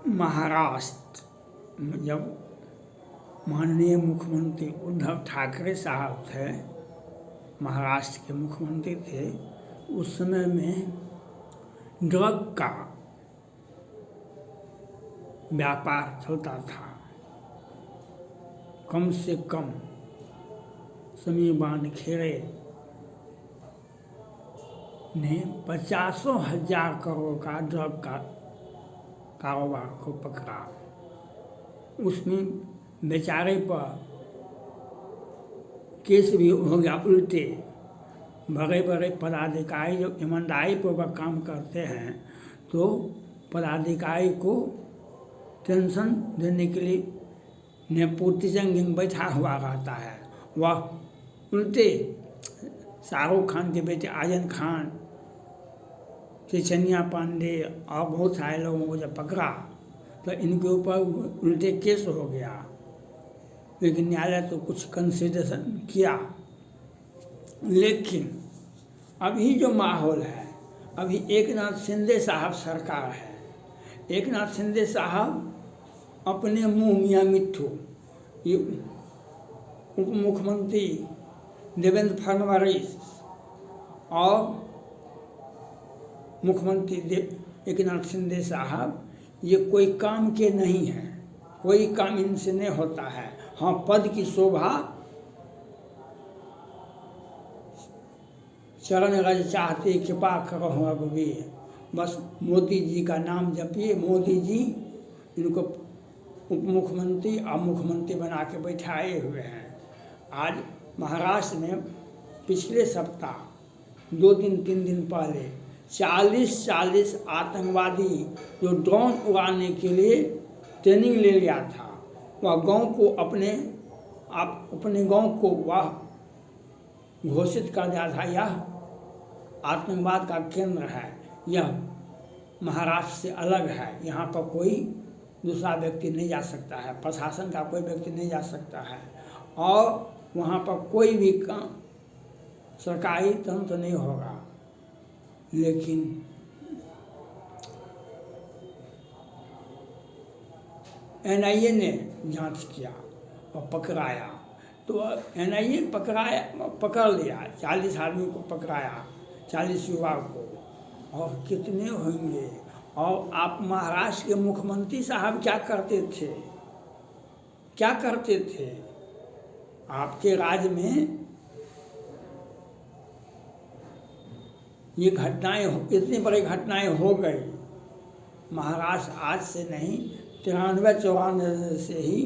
महाराष्ट्र जब माननीय मुख्यमंत्री उद्धव ठाकरे साहब थे, महाराष्ट्र के मुख्यमंत्री थे, उस समय में ड्रग का व्यापार चलता था। कम से कम समीर वानखेड़े ने 50,000 करोड़ का ड्रग का कारोबार को पकड़ा। उसमें बेचारे पर केस भी हो गया उल्टे। बड़े बड़े पदाधिकारी जो ईमानदारी पूर्वक काम करते हैं तो पदाधिकारी को टेंशन देने के लिए नेपोटिज्म गैंग बैठा हुआ रहता है। वह उल्टे शाहरुख खान के बेटे आजम खान, चैतन्या पांडे और बहुत सारे लोगों को जब पकड़ा तो इनके ऊपर उल्टे केस हो गया, लेकिन न्यायालय तो कुछ कंसिडरेशन किया। लेकिन अभी जो माहौल है, अभी एकनाथ शिंदे साहब सरकार है। एकनाथ शिंदे साहब अपने मुंह मियाँ मिट्ठू, ये उप मुख्यमंत्री देवेंद्र फडणवीस और मुख्यमंत्री एकनाथ शिंदे साहब ये कोई काम के नहीं हैं, कोई काम इनसे नहीं होता है। हाँ, पद की शोभा चरण रज चाहते कृपा करो रघुवीर, बस मोदी जी का नाम जपिए। मोदी जी इनको उप मुख्यमंत्री और मुख्यमंत्री बना के बैठाए हुए हैं। आज महाराष्ट्र में पिछले सप्ताह 2 दिन 3 दिन पहले 40 आतंकवादी जो ड्रोन उड़ाने के लिए ट्रेनिंग ले लिया था, वह गांव को अपने गांव को वह घोषित कर दिया था, यह आतंकवाद का केंद्र है, यह महाराष्ट्र से अलग है, यहाँ पर कोई दूसरा व्यक्ति नहीं जा सकता है, प्रशासन का कोई व्यक्ति नहीं जा सकता है और वहाँ पर कोई भी काम सरकारी तंत्र नहीं होगा। लेकिन एनआईए ने जांच किया और पकड़ाया, तो एनआईए पकड़ लिया, 40 आदमी को पकड़ाया, 40 युवा को, और कितने होंगे। और आप महाराष्ट्र के मुख्यमंत्री साहब क्या करते थे? आपके राज्य में ये घटनाएं, इतनी बड़ी घटनाएं हो गई। महाराष्ट्र आज से नहीं, 93-94 से ही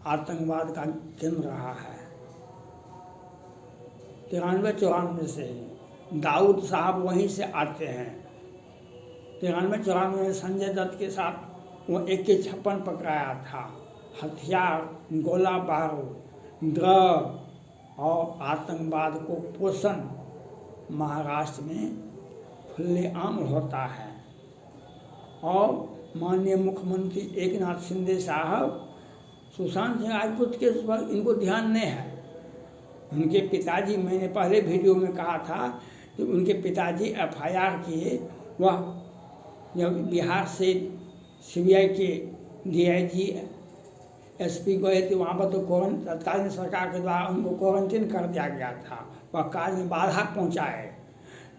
आतंकवाद का केंद्र रहा है। 93-94 से ही दाऊद साहब वहीं से आते हैं। 93-94 में संजय दत्त के साथ वो AK-56 पकड़ाया था। हथियार, गोला बारूद, ड्रग और आतंकवाद को पोषण महाराष्ट्र में खुलेआम होता है। और माननीय मुख्यमंत्री एकनाथ शिंदे साहब सुशांत सिंह राजपूत केस पर इनको ध्यान नहीं है। उनके पिताजी, मैंने पहले वीडियो में कहा था कि उनके पिताजी FIR किए, वह जब बिहार से CBI के DIG SP गए थे, वहाँ पर तो तत्कालीन सरकार के द्वारा उनको क्वारंटीन कर दिया गया था, वह कार्य में बाधा पहुँचाए।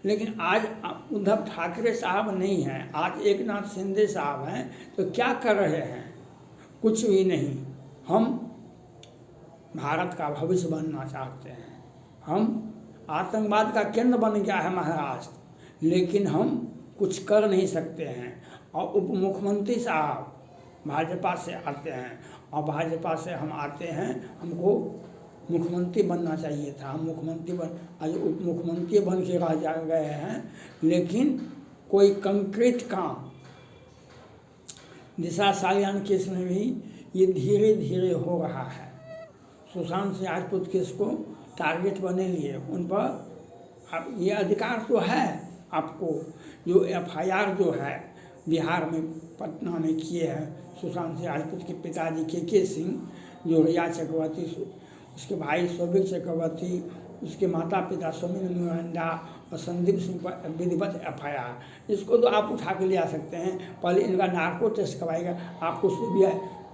लेकिन आज उद्धव ठाकरे साहब नहीं हैं, आज एकनाथ शिंदे साहब हैं, तो क्या कर रहे हैं? कुछ भी नहीं। हम भारत का भविष्य बनना चाहते हैं। हम आतंकवाद का केंद्र बन गया है महाराष्ट्र, लेकिन हम कुछ कर नहीं सकते हैं। और उप मुख्यमंत्री साहब भाजपा से आते हैं, और भाजपा से हम आते हैं, हमको मुख्यमंत्री बनना चाहिए था, हम आज उप मुख्यमंत्री बन के रह गए हैं। लेकिन कोई कंक्रीट काम, दिशा सालियान केस में भी ये धीरे धीरे हो रहा है। सुशांत सिंह राजपूत केस को टारगेट बने लिए, उन पर अब ये अधिकार तो है आपको, जो FIR जो है बिहार में पटना में किए हैं सुशांत सिंह राजपूत के पिताजी KK सिंह, जो रिया चक्रवर्ती, उसके भाई सौभिक चक्रवर्ती, उसके माता पिता सौमिन मुरंडा और संदीप सिंह पर विधिवत FIR। इसको तो आप उठा के ले आ सकते हैं, पहले इनका नार्को टेस्ट करवाएगा, आपको सीबीआई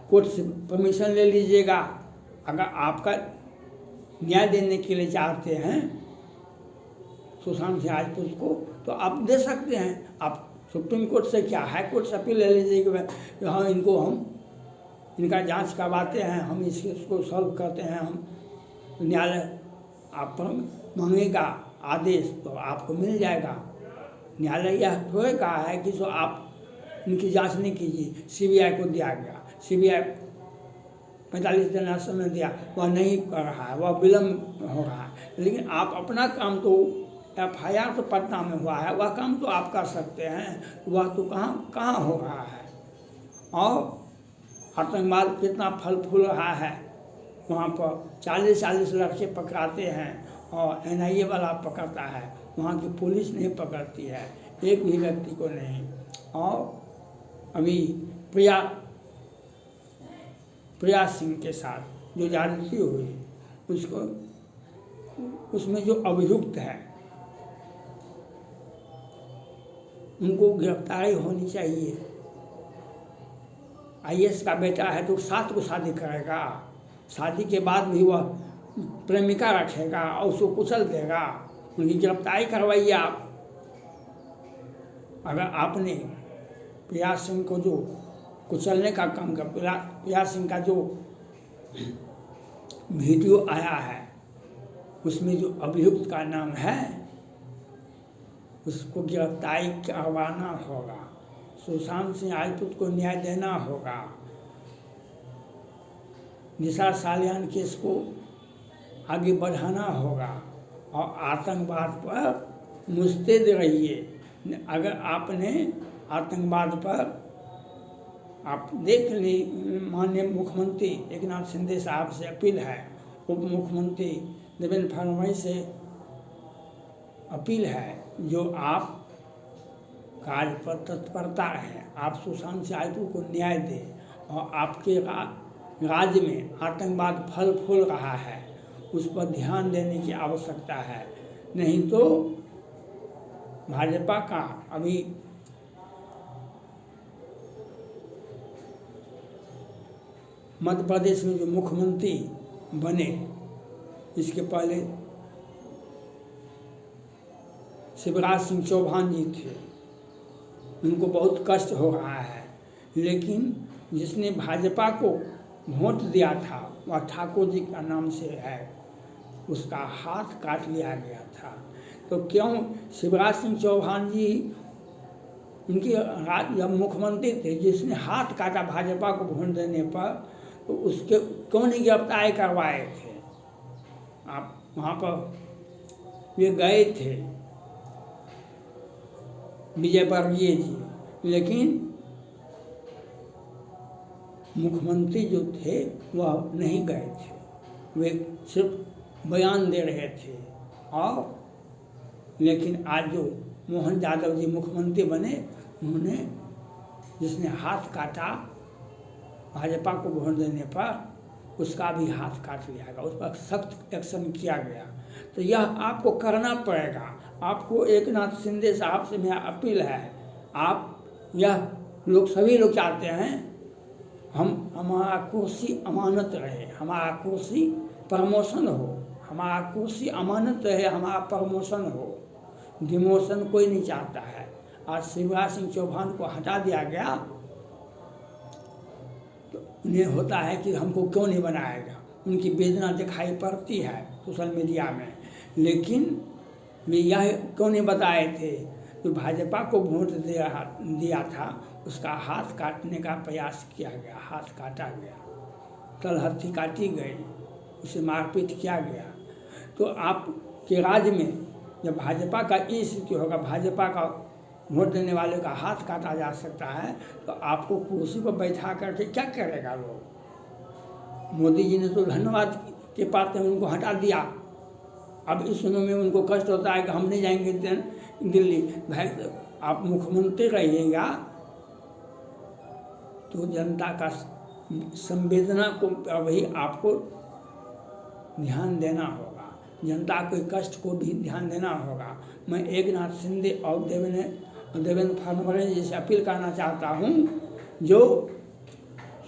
कोर्ट से परमिशन ले लीजिएगा। अगर आपका न्याय देने के लिए चाहते हैं सुशांत सिंह राजपूत को, तो आप दे सकते हैं। आप सुप्रीम कोर्ट से क्या, हाई कोर्ट से अपील ले लीजिए कि हाँ इनको हम इनका जांच करवाते हैं, हम इसको सॉल्व करते हैं, हम न्यायालय आप पर मांगेगा आदेश तो आपको मिल जाएगा। न्यायालय यह थोड़े कहा है कि सो आप इनकी जांच नहीं कीजिए, सीबीआई को दिया गया, सीबीआई 45 दिन का समय दिया, वह नहीं कर रहा है, वह विलम्ब हो रहा है। लेकिन आप अपना काम तो FIR तो पटना में हुआ है, वह काम तो आप कर सकते हैं, वह तो कहाँ हो रहा है। और आतंकवाद कितना फल फूल रहा है, वहाँ पर 40-40 लड़के पकड़ाते हैं और NIA वाला पकड़ता है, वहाँ की पुलिस नहीं पकड़ती है एक भी व्यक्ति को नहीं। और अभी प्रिया सिंह के साथ जो ज्यादती हुई, उसमें जो अभियुक्त है उनको गिरफ्तारी होनी चाहिए। IAS का बेटा है तो 7 को शादी करेगा, शादी के बाद भी वह प्रेमिका रखेगा और उसको कुचल देगा, उनकी गिरफ्तारी करवाइए आप। अगर आपने प्रिया सिंह को जो कुचलने का काम कर, प्रिया सिंह का जो वीडियो आया है उसमें जो अभियुक्त का नाम है उसको गिरफ्तारी करवाना होगा। सुशांत सिंह राजपूत को न्याय देना होगा। निशा सालियान केस को आगे बढ़ाना होगा और आतंकवाद पर मुस्तैद रहिए। अगर आपने आतंकवाद पर आप देख ली, माननीय मुख्यमंत्री एकनाथ शिंदे साहब से अपील है, उप मुख्यमंत्री देवेंद्र फडणवीस से अपील है, जो आप कार्य पर तत्परता है, आप सुशांत सिंह राजपूत को न्याय दें और आपके राज्य में आतंकवाद फल फूल रहा है उस पर ध्यान देने की आवश्यकता है। नहीं तो भाजपा का अभी मध्य प्रदेश में जो मुख्यमंत्री बने, इसके पहले शिवराज सिंह चौहान जी थे, उनको बहुत कष्ट हो रहा है। लेकिन जिसने भाजपा को वोट दिया था वह ठाकुर जी का नाम से है, उसका हाथ काट लिया गया था। तो क्यों शिवराज सिंह चौहान जी उनके जब मुख्यमंत्री थे, जिसने हाथ काटा भाजपा को वोट देने पर, तो उसके क्यों नहीं गिरफ्तारी करवाए थे? आप वहाँ पर वे गए थे विजय वर्गीय जी, लेकिन मुख्यमंत्री जो थे वह नहीं गए थे, वे सिर्फ बयान दे रहे थे। और लेकिन आज जो मोहन यादव जी मुख्यमंत्री बने, उन्होंने जिसने हाथ काटा भाजपा को वोट देने पर, उसका भी हाथ काट लिया गया, उस पर सख्त एक्शन किया गया। तो यह आपको करना पड़ेगा। आपको एकनाथ शिंदे साहब से मेरा अपील है, आप यह लोग सभी लोग चाहते हैं हमारा कुर्सी अमानत रहे, हमारा कुर्सी प्रमोशन हो, हमारा कुर्सी अमानत रहे, हमारा प्रमोशन हो, डिमोशन कोई नहीं चाहता है। आज शिवराज सिंह चौहान को हटा दिया गया तो उन्हें होता है कि हमको क्यों नहीं बनाएगा, उनकी वेदना दिखाई पड़ती है सोशल मीडिया में। लेकिन वे यह क्यों नहीं बताए थे तो भाजपा को वोट दिया था, उसका हाथ काटने का प्रयास किया गया, हाथ काटा गया, तलहथी काटी गई, उसे मारपीट किया गया। तो आपके राज्य में जब भाजपा का ये स्थिति होगा, भाजपा का वोट देने वाले का हाथ काटा जा सकता है, तो आपको कुर्सी पर बैठा करके क्या करेगा लोग? मोदी जी ने तो धन्यवाद के पात्र उनको हटा दिया। अब इस समय में उनको कष्ट होता है कि हम नहीं जाएंगे दिल्ली। भाई आप मुख्यमंत्री रहिएगा तो जनता का संवेदना को अभी आपको ध्यान देना होगा, जनता के कष्ट को भी ध्यान देना होगा। मैं एकनाथ शिंदे और देवेंद्र फडणवीस जी से अपील करना चाहता हूँ, जो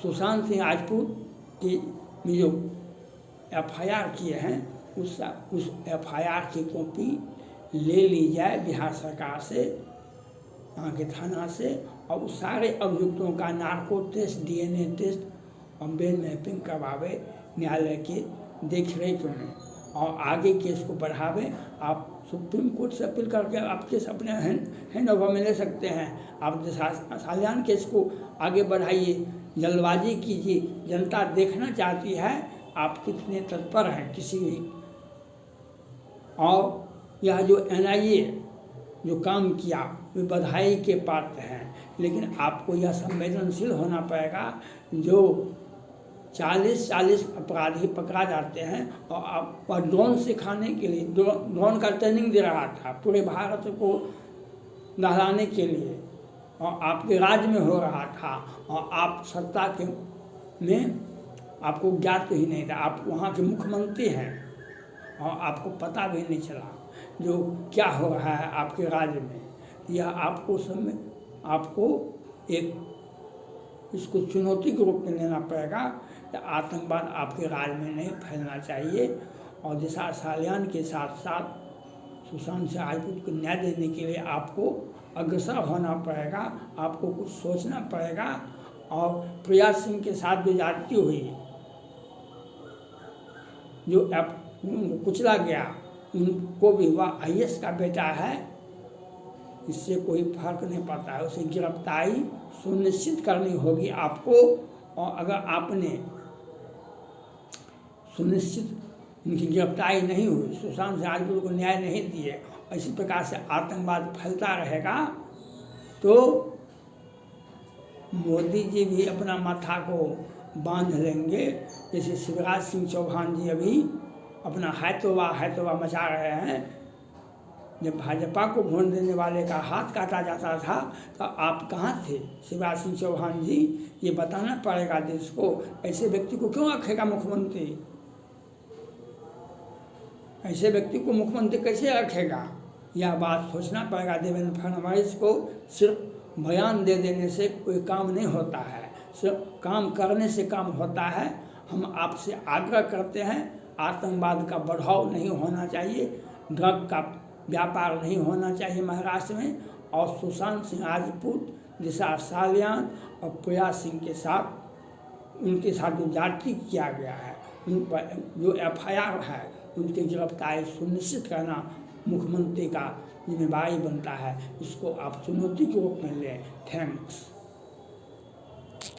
सुशांत सिंह राजपूत की में जो FIR किए हैं उस FIR की कॉपी ले ली जाए बिहार सरकार से, यहाँ के थाना से, और उस सारे अभियुक्तों का नार्को टेस्ट, DNA टेस्ट और ब्रेन मैपिंग करवावे न्यायालय के देख रेख में, और आगे केस को बढ़ावे। आप सुप्रीम कोर्ट से अपील करके आप केस अपने हैंड ओवर में ले सकते हैं। आप सालियान केस को आगे बढ़ाइए, जल्दबाजी कीजिए। जनता देखना चाहती है आप कितने तत्पर हैं किसी भी। और यह जो NIA जो काम किया वे बधाई के पात्र हैं, लेकिन आपको यह संवेदनशील होना पड़ेगा। जो 40 अपराधी पकड़ा जाते हैं और आप ड्रोन सिखाने के लिए, ड्रोन का ट्रेनिंग दे रहा था पूरे भारत को दहलाने के लिए, और आपके राज्य में हो रहा था, और आप सत्ता के में आपको ज्ञात ही नहीं था। आप वहाँ के मुख्यमंत्री हैं और आपको पता भी नहीं चला जो क्या हो रहा है आपके राज्य में। यह आपको समय आपको एक इसको चुनौती के रूप में लेना पड़ेगा कि आतंकवाद आपके राज्य में नहीं फैलना चाहिए। और दिशा सालियान के साथ साथ सुशांत सिंह राजपूत को न्याय देने के लिए आपको अग्रसर होना पड़ेगा, आपको कुछ सोचना पड़ेगा। और प्रिया सिंह के साथ जो जाती हुई जो कुचला गया, उनको भी वह IAS का बेटा है, इससे कोई फर्क नहीं पड़ता है। उसे गिरफ्तारी सुनिश्चित करनी होगी आपको। और अगर आपने सुनिश्चित उनकी गिरफ्तारी नहीं हुई, सुशांत सिंह राजपूत को न्याय नहीं दिए, इसी प्रकार से आतंकवाद फैलता रहेगा, तो मोदी जी भी अपना माथा को बांध लेंगे। जैसे शिवराज सिंह चौहान जी अभी अपना हैतोवा मचा रहे हैं। जब भाजपा को वोट देने वाले का हाथ काटा जाता था तो आप कहाँ थे शिवराज सिंह चौहान जी? ये बताना पड़ेगा देश को। ऐसे व्यक्ति को क्यों रखेगा मुख्यमंत्री? ऐसे व्यक्ति को मुख्यमंत्री कैसे रखेगा? यह बात सोचना पड़ेगा देवेंद्र फडणवीस को। सिर्फ बयान दे देने से कोई काम नहीं होता है, सिर्फ काम करने से काम होता है। हम आपसे आग्रह करते हैं, आतंकवाद का बढ़ाव नहीं होना चाहिए, ड्रग का व्यापार नहीं होना चाहिए महाराष्ट्र में। और सुशांत सिंह राजपूत, दिशा सालियान और प्रिया सिंह के साथ उनके साथ जो जाति किया गया है, उन पर जो FIR है, उनकी गिरफ्तारी सुनिश्चित करना मुख्यमंत्री का जिम्मेदारी बनता है। इसको आप चुनौती के रूप में लें। थैंक्स।